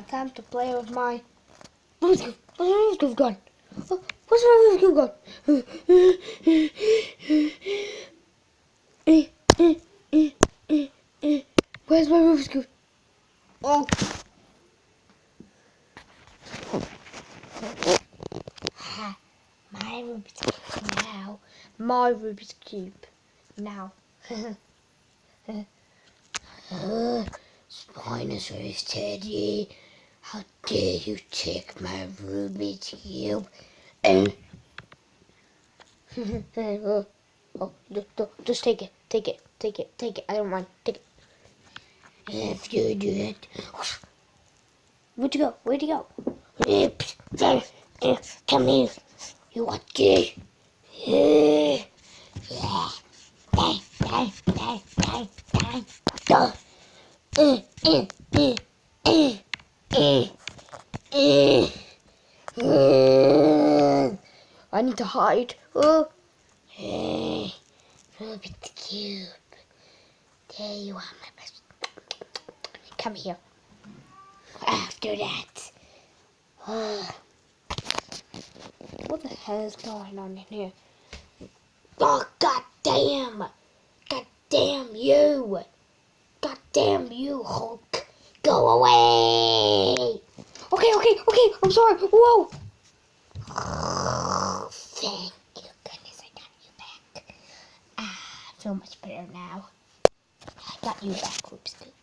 time to play with my Rubik's Cube. Where's my Rubik's Cube gone? Oh, where's my Rubik's Cube gone? Where's my Rubik's Cube? Oh. My Rubik's Cube now. My Rubik's Cube now. Spinosaurus Teddy, how dare you take my Rubik's Cube? Just take it. Take it. I don't mind. Take it. If you do it. Where'd you go? Come here. You want this? I need to hide. Rubik's Cube. There you are, my best. Come here. After that. What the hell is going on in here? Oh, goddamn! Goddamn you! Goddamn you, Hulk! Go away! Okay, I'm sorry. Whoa! Oh, thank you, goodness, I got you back. I feel much better now. I got you back, Rubik's Cube.